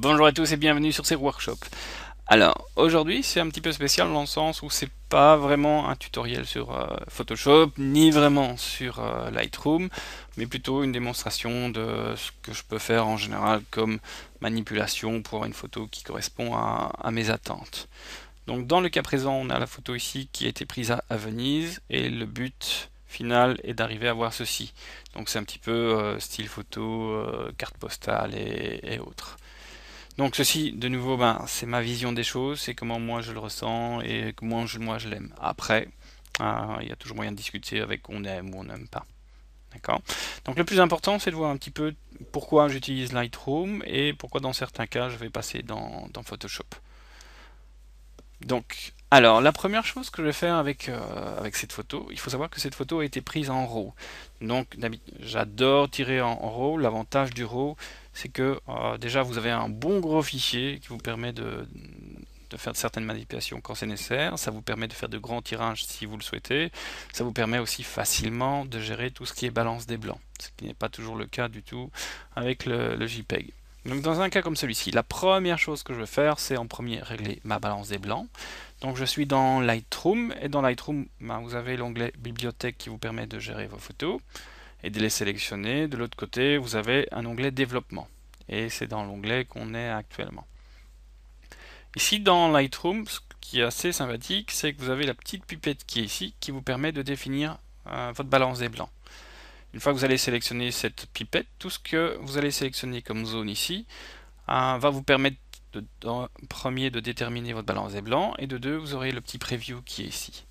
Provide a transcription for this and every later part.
Bonjour à tous et bienvenue sur ces workshops. Alors, aujourd'hui c'est un petit peu spécial dans le sens où c'est pas vraiment un tutoriel sur Photoshop, ni vraiment sur Lightroom, mais plutôt une démonstration de ce que je peux faire en général comme manipulation pour une photo qui correspond à mes attentes. Donc dans le cas présent, on a la photo ici qui a été prise à Venise et le but final est d'arriver à voir ceci. Donc c'est un petit peu style photo, carte postale et autres. Donc ceci, de nouveau, ben, c'est ma vision des choses, c'est comment moi je le ressens et comment moi je l'aime. Après, il y a toujours moyen de discuter avec on aime ou on n'aime pas. D'accord. Donc le plus important, c'est de voir un petit peu pourquoi j'utilise Lightroom et pourquoi dans certains cas je vais passer dans Photoshop. Donc, alors, la première chose que je vais faire avec cette photo, il faut savoir que cette photo a été prise en RAW. Donc, j'adore tirer en RAW. L'avantage du RAW, c'est que déjà, vous avez un bon gros fichier qui vous permet de faire certaines manipulations quand c'est nécessaire. Ça vous permet de faire de grands tirages si vous le souhaitez. Ça vous permet aussi facilement de gérer tout ce qui est balance des blancs, ce qui n'est pas toujours le cas du tout avec le JPEG. Donc dans un cas comme celui-ci, la première chose que je vais faire, c'est en premier régler ma balance des blancs. Donc je suis dans Lightroom, et dans Lightroom, ben, vous avez l'onglet Bibliothèque qui vous permet de gérer vos photos et de les sélectionner. De l'autre côté, vous avez un onglet Développement, et c'est dans l'onglet qu'on est actuellement. Ici dans Lightroom, ce qui est assez sympathique, c'est que vous avez la petite pipette qui est ici, qui vous permet de définir votre balance des blancs. Une fois que vous allez sélectionner cette pipette, tout ce que vous allez sélectionner comme zone ici va vous permettre premier de déterminer votre balance des blancs et de deux, vous aurez le petit preview qui est ici.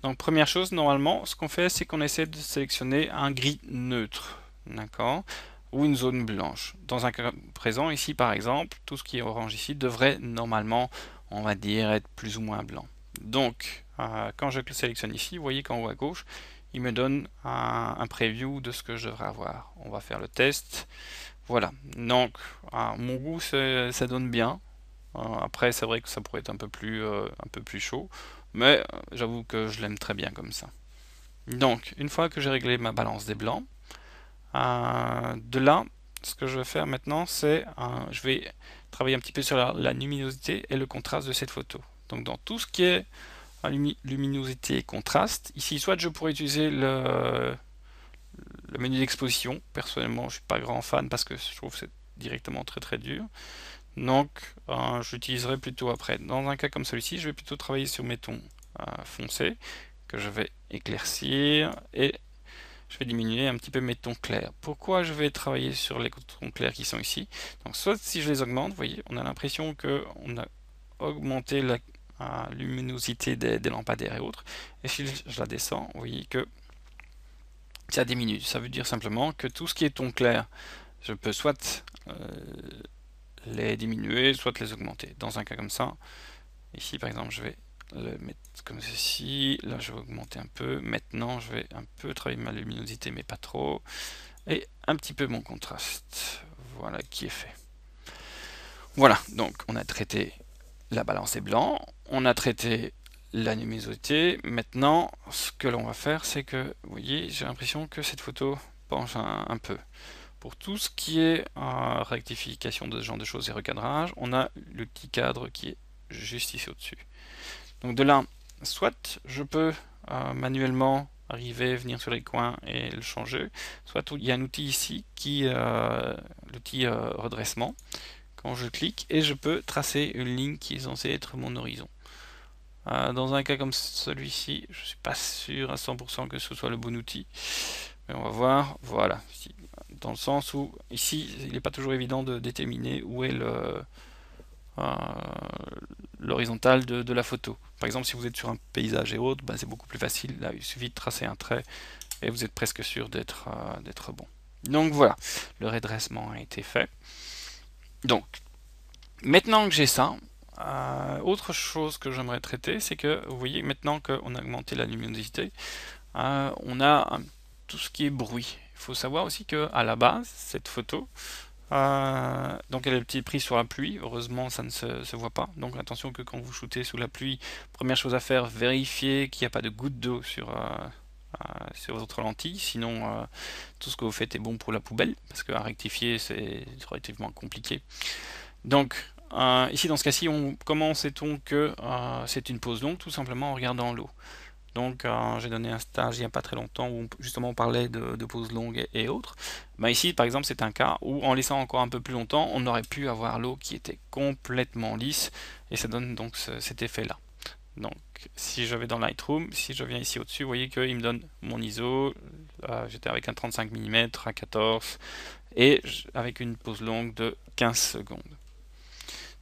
Donc première chose, normalement, ce qu'on fait, c'est qu'on essaie de sélectionner un gris neutre, d'accord, ou une zone blanche. Dans un cas présent, ici par exemple, tout ce qui est orange ici devrait normalement, on va dire, être plus ou moins blanc. Donc, quand je sélectionne ici, vous voyez qu'en haut à gauche, il me donne un preview de ce que je devrais avoir. On va faire le test. Voilà, donc à mon goût ça donne bien. Après c'est vrai que ça pourrait être un peu plus chaud, mais j'avoue que je l'aime très bien comme ça. Donc une fois que j'ai réglé ma balance des blancs, de là, ce que je vais faire maintenant c'est je vais travailler un petit peu sur la luminosité et le contraste de cette photo. Donc dans tout ce qui est luminosité et contraste, ici soit je pourrais utiliser le menu d'exposition. Personnellement, je suis pas grand fan parce que je trouve que c'est directement très dur. Donc, j'utiliserai plutôt après. Dans un cas comme celui-ci, je vais plutôt travailler sur mes tons foncés que je vais éclaircir et je vais diminuer un petit peu mes tons clairs. Pourquoi je vais travailler sur les tons clairs qui sont ici? Donc, soit si je les augmente, vous voyez, on a l'impression qu'on a augmenté la luminosité des lampadaires et autres. Et si je la descends, vous voyez que ça diminue. Ça veut dire simplement que tout ce qui est ton clair, je peux soit les diminuer, soit les augmenter. Dans un cas comme ça, ici par exemple, je vais le mettre comme ceci. Là, je vais augmenter un peu. Maintenant, je vais un peu travailler ma luminosité, mais pas trop. Et un petit peu mon contraste. Voilà qui est fait. Voilà, donc on a traité la balance des blancs, on a traité la luminosité. Maintenant, ce que l'on va faire, c'est que, vous voyez, j'ai l'impression que cette photo penche un peu. Pour tout ce qui est rectification de ce genre de choses et recadrage, on a le petit cadre qui est juste ici au-dessus. Donc de là, soit je peux manuellement arriver, venir sur les coins et le changer, soit il y a un outil ici l'outil redressement. Quand je clique et je peux tracer une ligne qui est censée être mon horizon. Dans un cas comme celui-ci, je suis pas sûr à 100% que ce soit le bon outil, mais on va voir. Voilà, dans le sens où ici il n'est pas toujours évident de déterminer où est l'horizontale de la photo. Par exemple, si vous êtes sur un paysage et autres, c'est beaucoup plus facile. Là, il suffit de tracer un trait et vous êtes presque sûr d'être bon. Donc voilà, le redressement a été fait. Donc, maintenant que j'ai ça, autre chose que j'aimerais traiter, c'est que vous voyez maintenant qu'on a augmenté la luminosité, on a tout ce qui est bruit. Il faut savoir aussi que à la base, cette photo, donc elle est petit prise sur la pluie. Heureusement, ça ne se voit pas. Donc attention que quand vous shootez sous la pluie, première chose à faire, vérifier qu'il n'y a pas de gouttes d'eau sur votre lentille. Sinon, tout ce que vous faites est bon pour la poubelle, parce qu'à rectifier, c'est relativement compliqué. Donc, ici dans ce cas-ci, comment sait-on que c'est une pause longue? Tout simplement en regardant l'eau. Donc, j'ai donné un stage il n'y a pas très longtemps où justement on parlait de pauses longues et autres. Ben ici, par exemple, c'est un cas où en laissant encore un peu plus longtemps, on aurait pu avoir l'eau qui était complètement lisse et ça donne donc cet effet-là. Donc, si je vais dans Lightroom, si je viens ici au-dessus, vous voyez qu'il me donne mon ISO. J'étais avec un 35 mm à 14 et avec une pause longue de 15 secondes.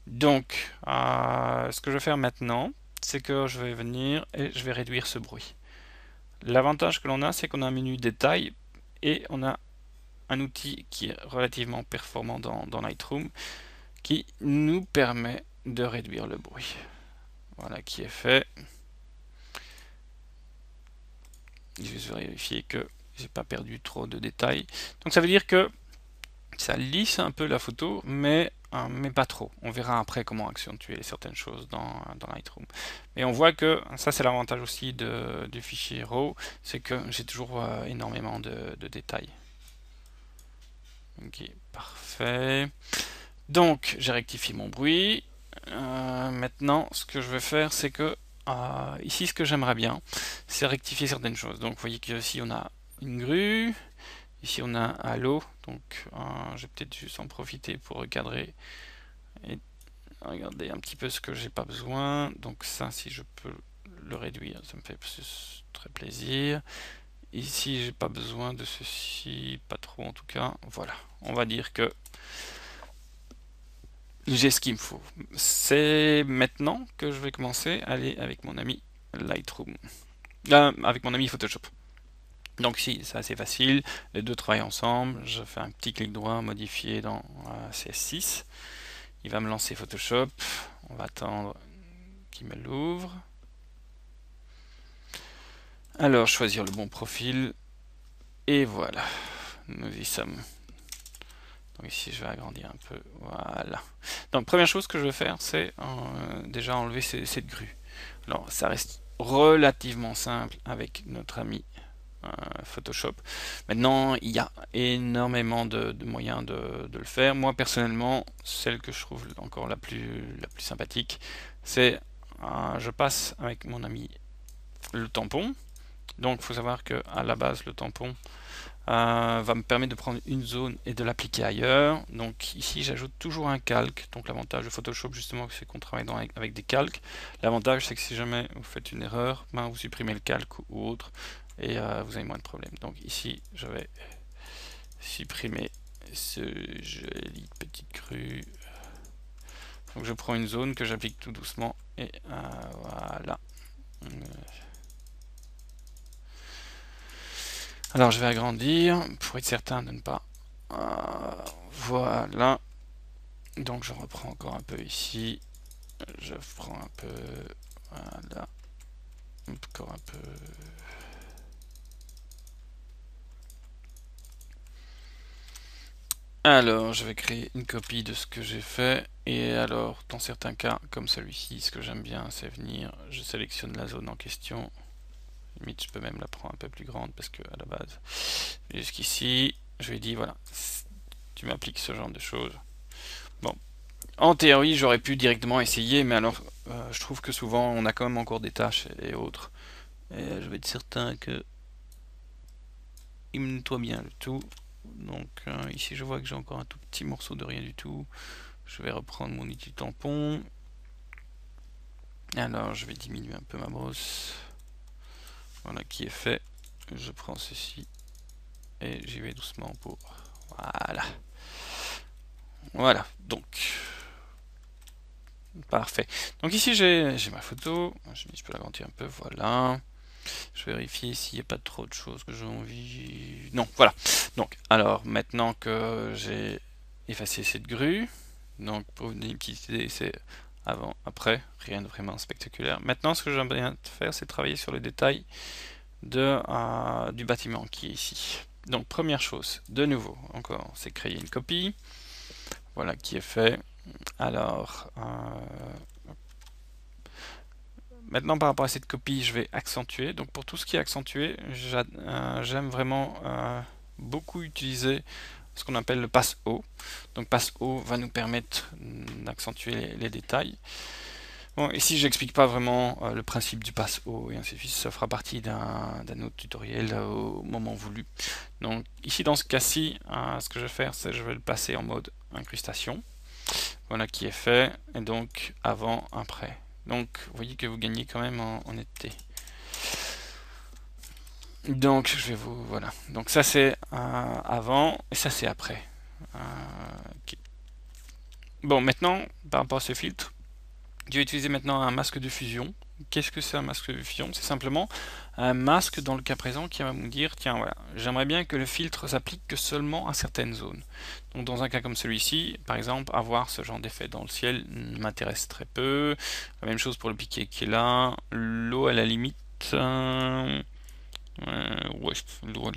Donc, ce que je vais faire maintenant, c'est que je vais venir et je vais réduire ce bruit. L'avantage que l'on a, c'est qu'on a un menu détail et on a un outil qui est relativement performant dans Lightroom qui nous permet de réduire le bruit. Voilà qui est fait. Je vais vérifier que j'ai pas perdu trop de détails. Donc ça veut dire que ça lisse un peu la photo, mais pas trop. On verra après comment accentuer certaines choses dans Lightroom. Mais on voit que ça c'est l'avantage aussi du fichier RAW, c'est que j'ai toujours énormément de détails. Ok, parfait. Donc j'ai rectifié mon bruit. Maintenant ce que je vais faire c'est que ici ce que j'aimerais bien c'est rectifier certaines choses. Donc vous voyez qu'ici on a une grue. Ici on a un halo, donc je vais peut-être juste en profiter pour recadrer et regarder un petit peu ce que j'ai pas besoin. Donc ça, si je peux le réduire, ça me fait très plaisir. Ici j'ai pas besoin de ceci, pas trop en tout cas. Voilà, on va dire que j'ai ce qu'il me faut. C'est maintenant que je vais commencer à aller avec mon ami Lightroom. Avec mon ami Photoshop. Donc ici, c'est assez facile, les deux travaillent ensemble, je fais un petit clic droit, modifier dans CS6, il va me lancer Photoshop, on va attendre qu'il me l'ouvre. Alors, choisir le bon profil, et voilà, nous y sommes. Donc ici, je vais agrandir un peu, voilà. Donc, première chose que je vais faire, c'est déjà enlever cette grue. Alors, ça reste relativement simple avec notre ami Photoshop. Maintenant, il y a énormément de moyens de le faire. Moi, personnellement, celle que je trouve encore la plus sympathique, c'est je passe avec mon ami le tampon. Donc, il faut savoir que à la base, le tampon va me permettre de prendre une zone et de l'appliquer ailleurs. Donc ici, j'ajoute toujours un calque. Donc l'avantage de Photoshop, justement, c'est qu'on travaille avec des calques. L'avantage, c'est que si jamais vous faites une erreur, ben, vous supprimez le calque ou autre et vous avez moins de problèmes. Donc ici, je vais supprimer ce joli petit cru. Donc je prends une zone que j'applique tout doucement et voilà. Alors je vais agrandir pour être certain de ne pas. Voilà. Donc je reprends encore un peu ici. Je prends un peu. Voilà. Encore un peu. Alors, je vais créer une copie de ce que j'ai fait. Et alors, dans certains cas, comme celui-ci, ce que j'aime bien, c'est venir, je sélectionne la zone en question. Limite, je peux même la prendre un peu plus grande parce que à la base, jusqu'ici, je lui ai dit, voilà, tu m'appliques ce genre de choses. Bon, en théorie, j'aurais pu directement essayer, mais alors, je trouve que souvent, on a quand même encore des tâches et autres. Et je vais être certain que il me nettoie bien le tout. Donc ici je vois que j'ai encore un tout petit morceau de rien du tout. Je vais reprendre mon outil tampon. Alors je vais diminuer un peu ma brosse. Voilà qui est fait. Je prends ceci et j'y vais doucement pour... Voilà. Voilà, donc... Parfait. Donc ici j'ai ma photo. Je peux l'agrandir un peu, voilà. Je vérifie s'il n'y a pas trop de choses que j'ai envie... Non, voilà. Donc, alors, maintenant que j'ai effacé cette grue, donc pour vous donner une petite idée, c'est avant, après, rien de vraiment spectaculaire. Maintenant, ce que j'aimerais bien faire, c'est travailler sur le détail du bâtiment qui est ici. Donc, première chose, de nouveau, encore, c'est créer une copie. Voilà qui est fait. Alors, maintenant, par rapport à cette copie, je vais accentuer. Donc, pour tout ce qui est accentué, j'aime vraiment beaucoup utiliser ce qu'on appelle le pass haut. Donc pass haut va nous permettre d'accentuer les détails. Bon, ici j'explique pas vraiment le principe du pass haut et ainsi de suite, ça fera partie d'un autre tutoriel au moment voulu. Donc ici dans ce cas-ci, ce que je vais faire, c'est que je vais le passer en mode incrustation. Voilà qui est fait, et donc avant, après. Donc vous voyez que vous gagnez quand même en netteté. Donc je vais vous voilà. Donc ça c'est avant et ça c'est après. Okay. Bon maintenant par rapport à ce filtre, je vais utiliser maintenant un masque de fusion. Qu'est-ce que c'est un masque de fusion? C'est simplement un masque dans le cas présent qui va me dire tiens voilà, j'aimerais bien que le filtre s'applique que seulement à certaines zones. Donc dans un cas comme celui-ci, par exemple, avoir ce genre d'effet dans le ciel m'intéresse très peu. La même chose pour le piqué qui est là. L'eau à la limite. Ouais, l'eau